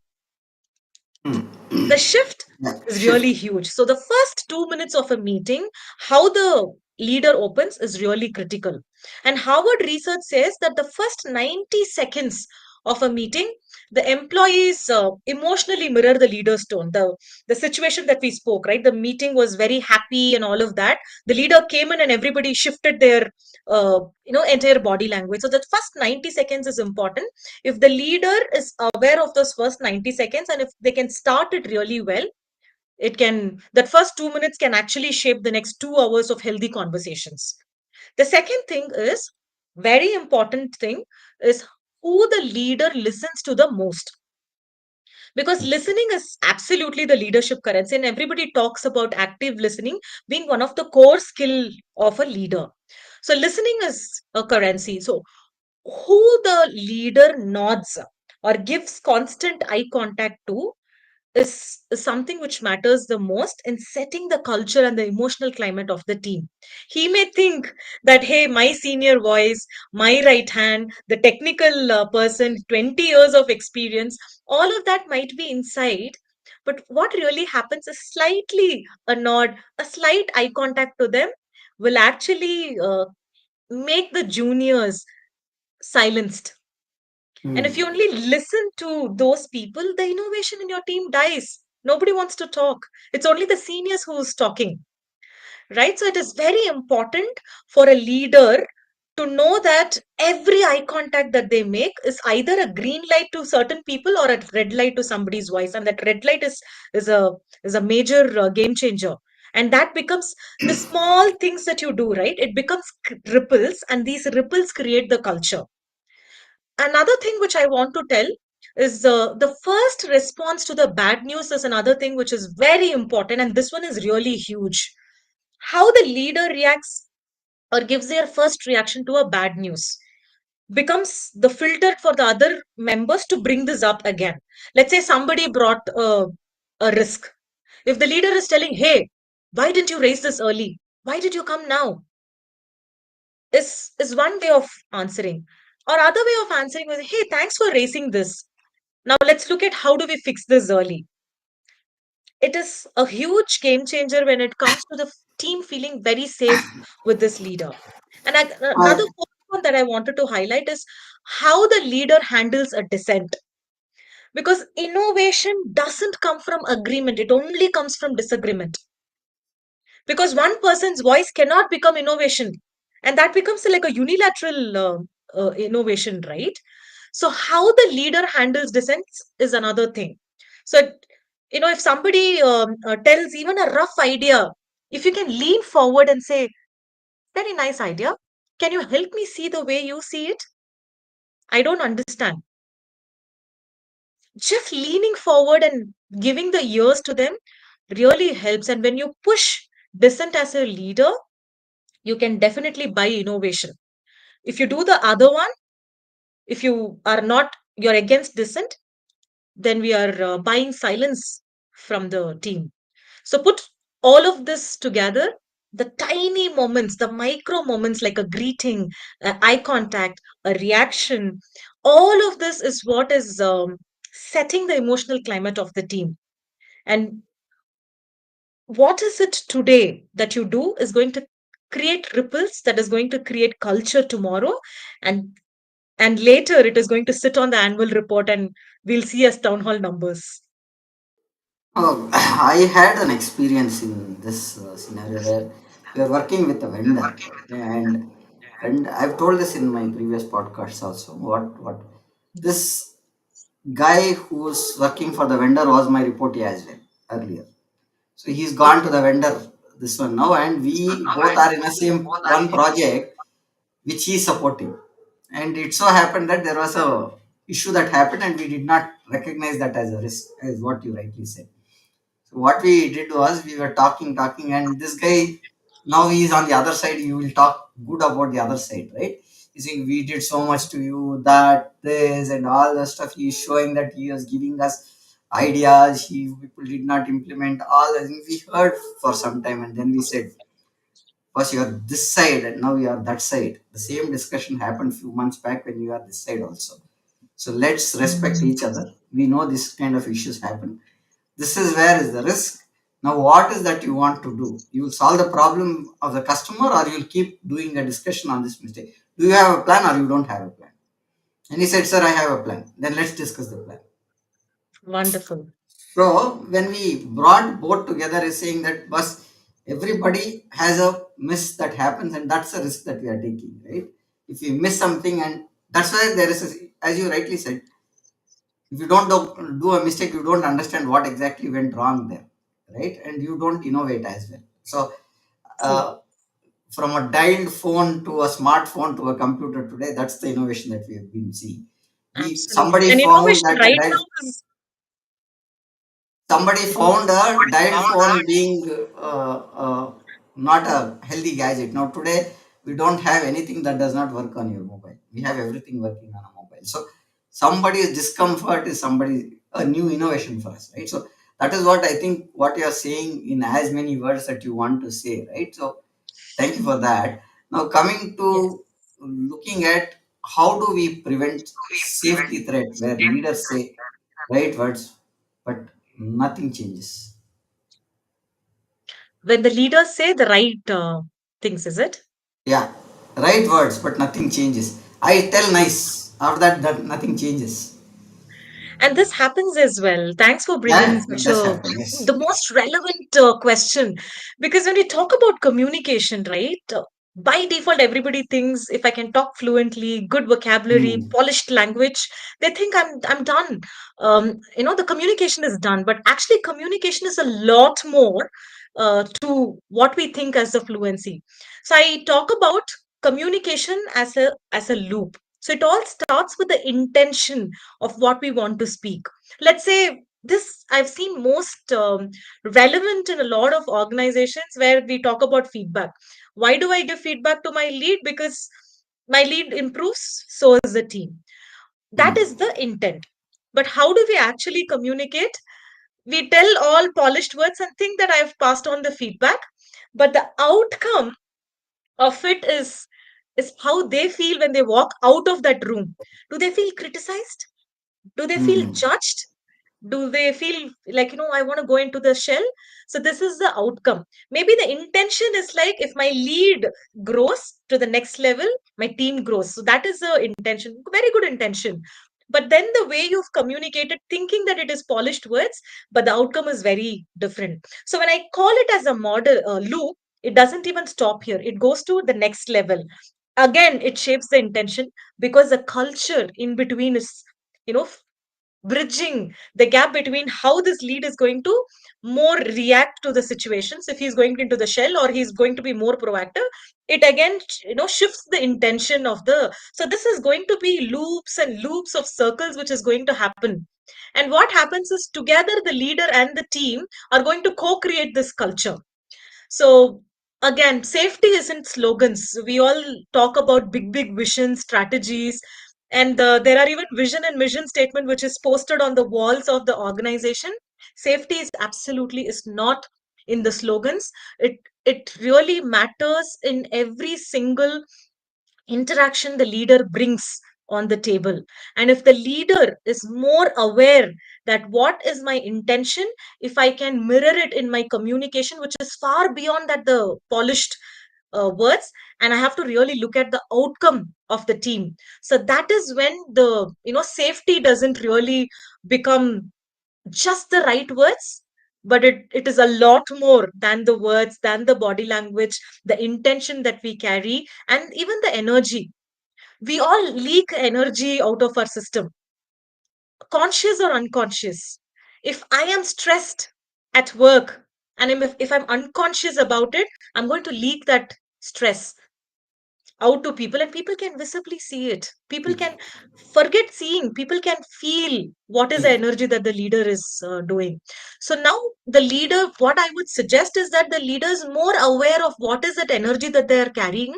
Hmm. The shift Yeah. is really Shift. huge. So the first 2 minutes of a meeting, how the leader opens is really critical. And Harvard research says that the first 90 seconds of a meeting, the employees emotionally mirror the leader's tone. The situation that we spoke, right? The meeting was very happy and all of that. The leader came in and everybody shifted their entire body language. So the first 90 seconds is important. If the leader is aware of those first 90 seconds, and if they can start it really well, it can that first 2 minutes can actually shape the next 2 hours of healthy conversations. The second thing is, very important thing, is who the leader listens to the most, because listening is absolutely the leadership currency, and everybody talks about active listening being one of the core skill of a leader. So listening is a currency. So who the leader nods or gives constant eye contact to is something which matters the most in setting the culture and the emotional climate of the team. He may think that, hey, my senior voice, my right hand, the technical person, 20 years of experience, all of that might be inside. But what really happens is slightly a nod, a slight eye contact to them will actually make the juniors silenced. And if Hmm. you only listen to those people, the innovation in your team dies. Nobody wants to talk. It's only the seniors who's talking, right? So it is very important for a leader to know that every eye contact that they make is either a green light to certain people or a red light to somebody's voice, and that red light is a is a major game changer. And that becomes the small things that you do, right? It becomes ripples, and these ripples create the culture. Another thing which I want to tell is the first response to the bad news is another thing which is very important, and this one is really huge. How the leader reacts or gives their first reaction to a bad news becomes the filter for the other members to bring this up again. Let's say somebody brought a risk. If the leader is telling, hey, why didn't you raise this early? Why did you come now? Is one way of answering. Or other way of answering was, hey, thanks for raising this. Now let's look at how do we fix this early. It is a huge game changer when it comes to the team feeling very safe with this leader. And another I, one that I wanted to highlight is how the leader handles a dissent. Because innovation doesn't come from agreement, it only comes from disagreement. Because one person's voice cannot become innovation, and that becomes like a unilateral innovation, right? So how the leader handles dissents is another thing. So if somebody tells even a rough idea, if you can lean forward and say, very nice idea, can you help me see the way you see it? I don't understand. Just leaning forward and giving the ears to them really helps. And when you push dissent as a leader, you can definitely buy innovation. If you do the other one, if you are not, you're against dissent, then we are buying silence from the team. So put all of this together, the tiny moments, the micro moments like a greeting, eye contact, a reaction, all of this is what is setting the emotional climate of the team. And what is it today that you do is going to create ripples, that is going to create culture tomorrow, and later it is going to sit on the annual report and we'll see as town hall numbers. I had an experience in this scenario where we are working with a vendor, okay, and I've told this in my previous podcasts also. What this guy who was working for the vendor was my reportee as well earlier. So he's gone to Okay. the vendor this one now, and we both are in the same one project which he is supporting. And it so happened that there was a issue that happened, and we did not recognize that as a risk, as what you rightly said. So what we did was we were talking, and this guy now he is on the other side. You will talk good about the other side, right? You see, we did so much to you, that this and all the stuff. He is showing that he was giving us ideas. He people did not implement all the things. We heard for some time, and then we said, first you are this side, and now you are that side. The same discussion happened few months back when you are this side also. So let's respect Mm. each other. We know this kind of issues happen. This is where is the risk. Now, what is that you want to do? You will solve the problem of the customer, or you'll keep doing a discussion on this mistake. Do you have a plan, or you don't have a plan? And he said, "Sir, I have a plan." Then let's discuss the plan. Wonderful. So when we brought both together, is saying that bus everybody has a miss that happens, and that's a risk that we are taking, right? If you miss something, and that's why there is, as you rightly said, if you don't do a mistake, you don't understand what exactly went wrong there, right? And you don't innovate as well. So True. uh, from a dialed phone to a smartphone to a computer today, that's the innovation that we have been seeing. We Absolutely. somebody And found innovation that a right dial now is somebody oh, found a dial phone being not a healthy gadget. Now today we don't have anything that does not work on your mobile. We have everything working on a mobile. So somebody's discomfort is somebody a new innovation for us, right? So that is what I think what you are saying in as many words that you want to say, right? So thank you for that. Now coming yes. to looking at how do we prevent safety threat where leaders say right words but nothing changes. When the leaders say the right things, is it? Yeah, right words but nothing changes. I tell nice. After that nothing changes. And this happens as well. Thanks for bringing Yeah, it such does a happen. Yes. the most relevant question, because when we talk about communication, right? By default, everybody thinks if I can talk fluently, good vocabulary, Hmm. polished language, they think I'm done. The communication is done, but actually, communication is a lot more to what we think as the fluency. So I talk about communication as a loop. So it all starts with the intention of what we want to speak. Let's say this I've seen most relevant in a lot of organizations where we talk about feedback. Why do I give feedback to my lead? Because my lead improves, so is the team. That Hmm. is the intent. But how do we actually communicate? We tell all polished words and think that I've passed on the feedback, but the outcome of it is how they feel when they walk out of that room. Do they feel criticized? Do they feel Hmm. judged? Do they feel like, I want to go into the shell? So this is the outcome. Maybe the intention is like, if my lead grows to the next level, my team grows. So that is the intention, very good intention. But then the way you've communicated, thinking that it is polished words, but the outcome is very different. So when I call it as a model loop, it doesn't even stop here, it goes to the next level. Again, it shapes the intention, because the culture in between is, you know bridging the gap between how this lead is going to more react to the situations, if he's going into the shell or he's going to be more proactive. It again shifts the intention of the, so this is going to be loops and loops of circles which is going to happen. And what happens is, together the leader and the team are going to co-create this culture. So again, safety isn't slogans. We all talk about big vision strategies, and there are even vision and mission statement which is posted on the walls of the organization. Safety is absolutely is not in the slogans. It really matters in every single interaction the leader brings on the table. And if the leader is more aware that what is my intention, if I can mirror it in my communication, which is far beyond that the polished words, and I have to really look at the outcome of the team. So that is when the safety doesn't really become just the right words, but it is a lot more than the words, than the body language, the intention that we carry, and even the energy. We all leak energy out of our system, conscious or unconscious. If I am stressed at work, and if I'm unconscious about it, I'm going to leak that stress out to people, and people can visibly see it. People can forget seeing, people can feel what is the energy that the leader is doing. So now the leader, what I would suggest is that the leader is more aware of what is that energy that they are carrying,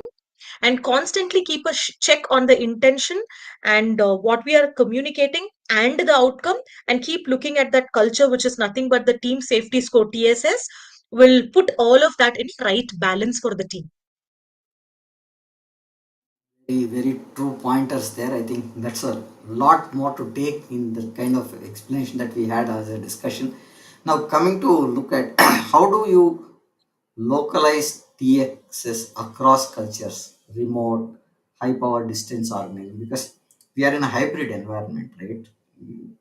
and constantly keep a check on the intention and what we are communicating and the outcome, and keep looking at that culture, which is nothing but the team safety score, TSS, will put all of that in right balance for the team. Very true pointers there. I think that's a lot more to take in the kind of explanation that we had as a discussion. Now coming to look at how do you localize TXS across cultures, remote, high power distance organization, because we are in a hybrid environment, right?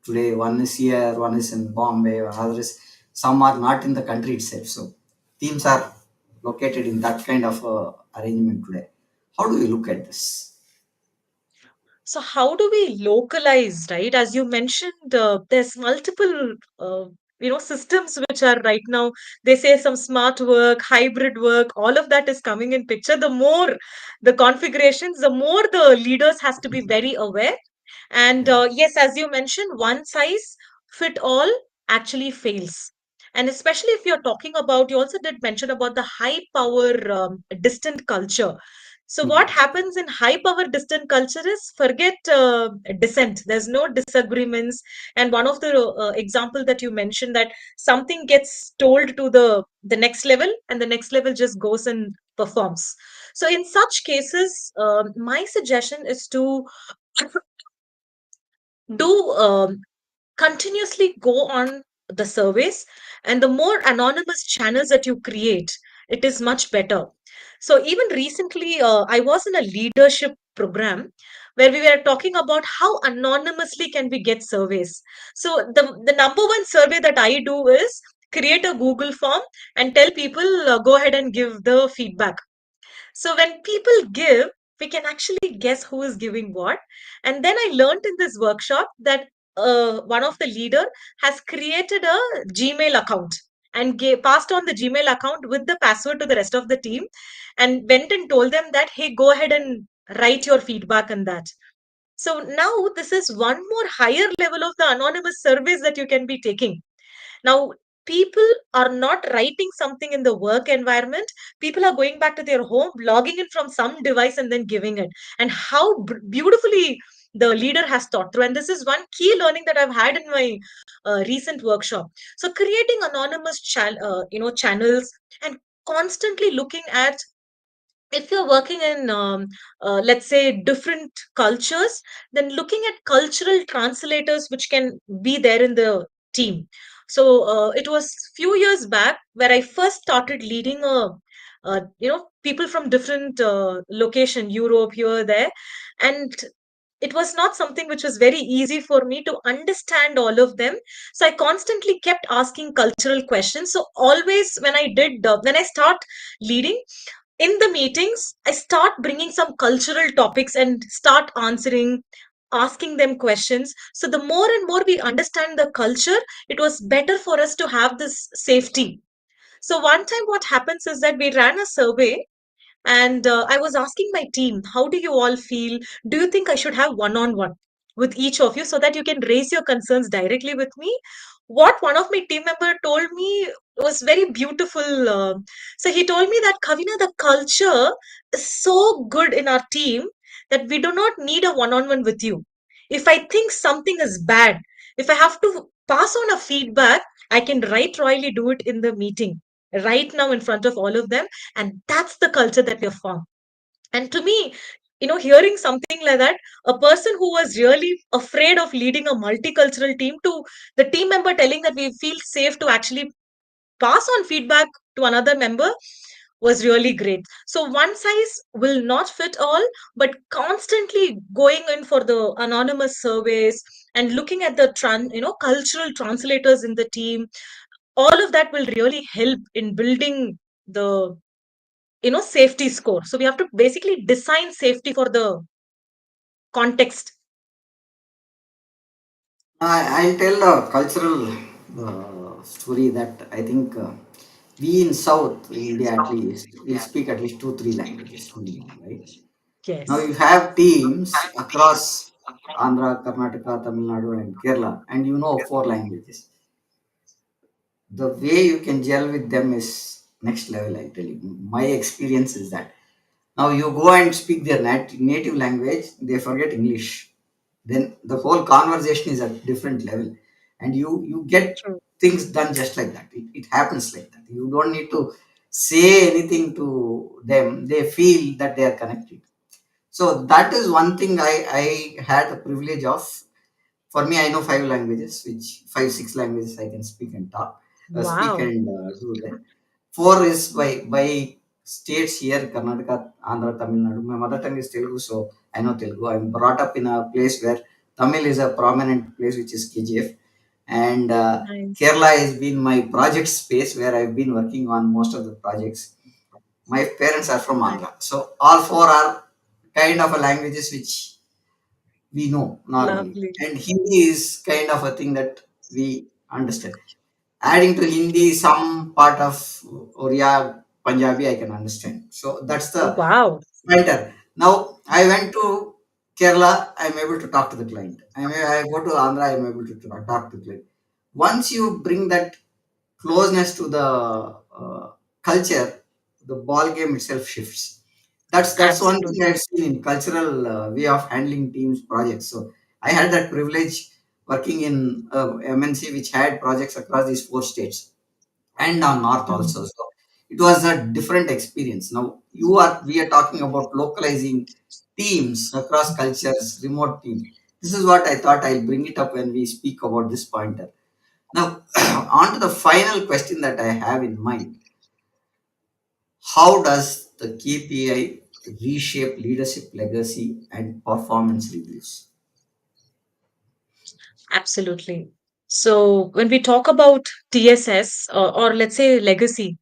Today, one is here, one is in Bombay, others, some are not in the country itself. So, teams are located in that kind of arrangement today. How do you look at this? So how do we localize, right? As you mentioned, there's multiple, systems which are right now. They say some smart work, hybrid work, all of that is coming in picture. The more the configurations, the more the leaders has to be very aware. And Yeah. yes, as you mentioned, one size fit all actually fails. And especially if you're talking about, you also did mention about the high power distant culture. So what Hmm. happens in high power distant culture is forget dissent. There's no disagreements. And one of the example that you mentioned, that something gets told to the next level, and the next level just goes and performs. So in such cases, my suggestion is to do continuously go on the surveys, and the more anonymous channels that you create, it is much better. So even recently, I was in a leadership program where we were talking about how anonymously can we get surveys. So the number one survey that I do is create a Google form and tell people, go ahead and give the feedback. So when people give, we can actually guess who is giving what. And then I learned in this workshop that one of the leader has created a Gmail account and passed on the Gmail account with the password to the rest of the team, and went and told them that, hey, go ahead and write your feedback on that. So now this is one more higher level of the anonymous surveys that you can be taking. Now, people are not writing something in the work environment. People are going back to their home, logging in from some device and then giving it. And how beautifully the leader has thought through. And this is one key learning that I've had in my recent workshop. So creating anonymous channels, and constantly looking at, if you're working in let's say different cultures, then looking at cultural translators which can be there in the team. So it was few years back where I first started leading people from different location, Europe, here, there. And it was not something which was very easy for me to understand all of them. So I constantly kept asking cultural questions. So always when I start leading, in the meetings, I start bringing some cultural topics and start asking them questions. So the more and more we understand the culture, it was better for us to have this safety. So one time what happens is that we ran a survey, and I was asking my team, how do you all feel? Do you think I should have one on one with each of you so that you can raise your concerns directly with me? What one of my team member told me was very beautiful. So he told me that, Kavina, the culture is so good in our team that we do not need a one on one with you. If I think something is bad, if I have to pass on a feedback, I can right royally do it in the meeting right now in front of all of them. And that's the culture that we have formed. And to me, hearing something like that, a person who was really afraid of leading a multicultural team, to the team member telling that we feel safe to actually pass on feedback to another member, was really great. So one size will not fit all, but constantly going in for the anonymous surveys and looking at the cultural translators in the team, all of that will really help in building the safety score. So we have to basically design safety for the context. I'll tell a cultural story that I think we in South India at least will speak at least two, three languages minimum, right? Now Yes. you have teams across Andhra, Karnataka, Tamil Nadu, and Kerala, and you know four languages. The way you can gel with them is next level. I tell you, my experience is that now you go and speak their native language, they forget English. Then the whole conversation is at different level, and you get True. things done just like that. It happens like that. You don't need to say anything to them. They feel that they are connected. So that is one thing I had the privilege of. For me, I know five languages, which five, six languages I can speak and talk, speak Wow. and do that. Four is by states here: Karnataka, Andhra, Tamil Nadu. My mother tongue is Telugu, so I know Telugu. I'm brought up in a place where Tamil is a prominent place, which is KGF. And Nice. Kerala has been my project space where I've been working on most of the projects. My parents are from Nice. Andhra. So all four are kind of a languages which we know normally. Lovely. And Hindi is kind of a thing that we understand. Adding to Hindi, some part of Oriya, Punjabi, I can understand. So that's Oh, the wow. pointer. Now I went to Kerala, I'm able to talk to the client. I go to Andhra, I'm able to talk to the client. Once you bring that closeness to the culture, the ball game itself shifts. That's one thing Absolutely. I've seen in cultural way of handling teams projects. So I had that privilege working in MNC which had projects across these four states and on north Mhm. also. So it was a different experience. Now we are talking about localizing teams across cultures, remote teams. This is what I thought I'll bring it up when we speak about this pointer. Now, on to the final question that I have in mind. How does the KPI reshape leadership legacy and performance reviews? Absolutely. So when we talk about TSS, or let's say legacy,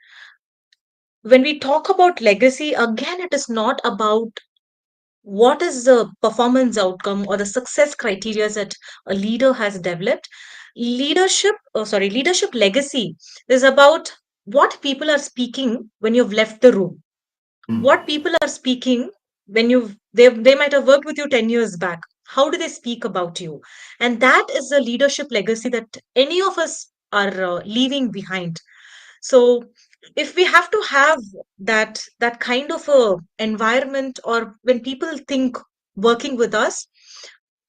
when we talk about legacy, again, it is not about what is the performance outcome or the success criteria that a leader has developed. Leadership legacy is about what people are speaking when you've left the room, what people are speaking when they might have worked with you 10 years back. How do they speak about you? And that is the leadership legacy that any of us are leaving behind. So if we have to have that kind of a environment, or when people think working with us,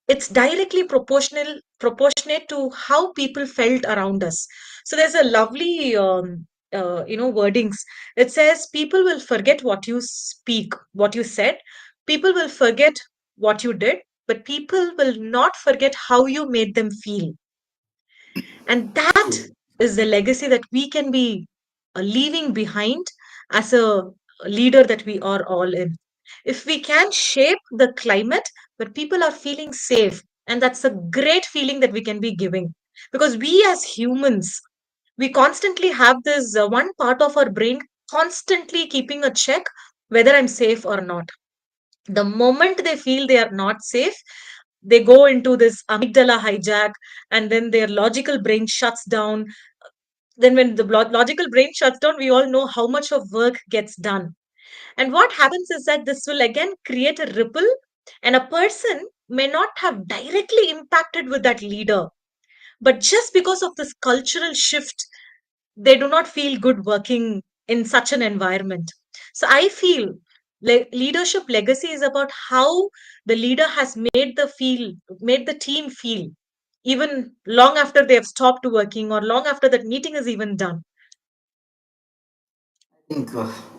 it's directly proportionate to how people felt around us. So there's a lovely wordings. It says people will forget what you speak, what you said. People will forget what you did, but people will not forget how you made them feel. And that True. is the legacy that we can be leaving behind as a leader that we are all in. If we can shape the climate where people are feeling safe, and that's a great feeling that we can be giving. Because we as humans, we constantly have this one part of our brain constantly keeping a check whether I'm safe or not. The moment they feel they are not safe, they go into this amygdala hijack, and then their logical brain shuts down. Then when the logical brain shuts down, we all know how much of work gets done. And what happens is that this will again create a ripple, and a person may not have directly impacted with that leader, but just because of this cultural shift, they do not feel good working in such an environment. So I feel leadership legacy is about how the leader has made the team feel, even long after they have stopped working or long after that meeting is even done. I think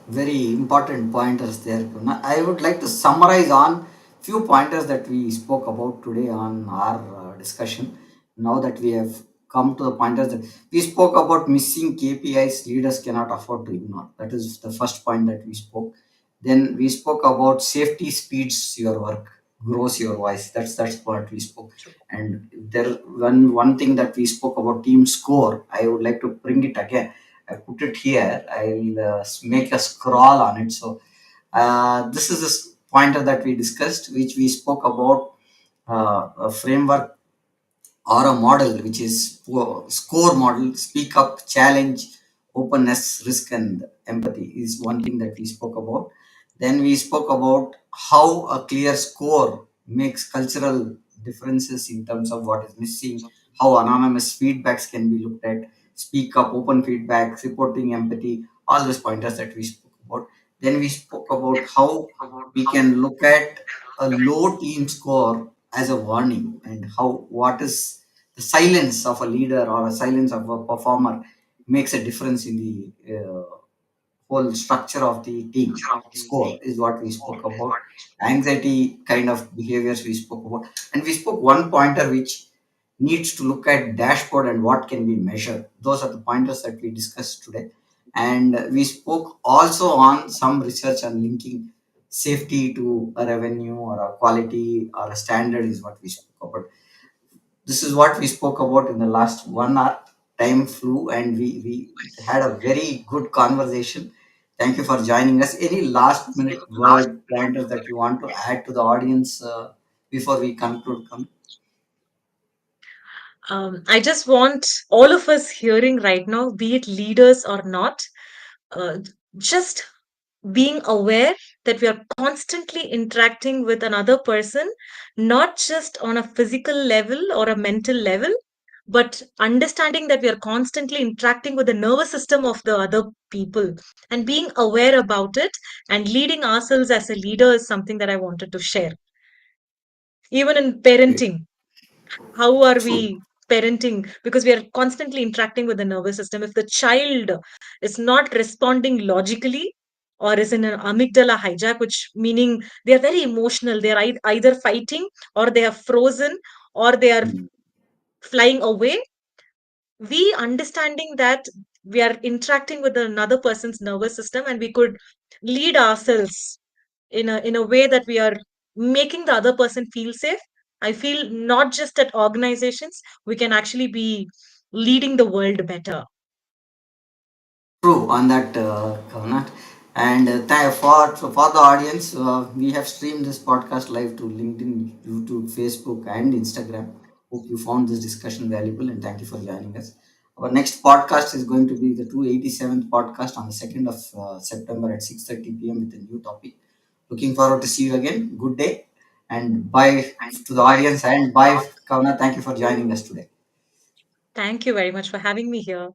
very important pointers there, Puna. I would like to summarize on few pointers that we spoke about today on our discussion. Now that we have come to the pointers that we spoke about, missing KPIs leaders cannot afford to ignore. That is the first point that we spoke. Then we spoke about safety speeds your work, grows your voice. That's what we spoke. And there one thing that we spoke about team score. I would like to bring it again. I put it here. I'll make a scroll on it. So this is this pointer that we discussed, which we spoke about a framework or a model which is score model. Speak up, challenge, openness, risk and empathy is one thing that we spoke about. Then we spoke about how a clear score makes cultural differences in terms of what is missing, how anonymous feedbacks can be looked at, speak up, open feedback, reporting, empathy, all those pointers that we spoke about. Then we spoke about how we can look at a low team score as a warning, and how what is the silence of a leader or a silence of a performer makes a difference in the whole structure of the team. Score is what we spoke about. Anxiety kind of behaviors we spoke about, and we spoke one pointer which needs to look at dashboard and what can be measured. Those are the pointers that we discussed today. And we spoke also on some research on linking safety to a revenue or a quality or a standard is what we spoke about. This is what we spoke about in the last 1 hour. Time flew and we had a very good conversation. Thank you for joining us. Any last minute word pointers that you want to add to the audience before we conclude? I just want all of us hearing right now, be it leaders or not, uh, just being aware that we are constantly interacting with another person, not just on a physical level or a mental level, but understanding that we are constantly interacting with the nervous system of the other people and being aware about it and leading ourselves as a leader is something that I wanted to share. Even in Great. parenting, how are True. we parenting? Because we are constantly interacting with the nervous system. If the child is not responding logically or is in an amygdala hijack, which meaning they are very emotional, they are either fighting or they are frozen or they are Mm. flying away, we understanding that we are interacting with another person's nervous system and we could lead ourselves in a way that we are making the other person feel safe. I feel not just at organizations, we can actually be leading the world better. True on that, Kavina. And for the audience, we have streamed this podcast live to LinkedIn, YouTube, Facebook, and Instagram. Hope you found this discussion valuable and thank you for joining us. Our next podcast is going to be the 287th podcast on the 2nd of September at 6:30 p.m. with a new topic. Looking forward to see you again. Good day and bye to the audience and bye, Kavina. Thank you for joining us today. Thank you very much for having me here.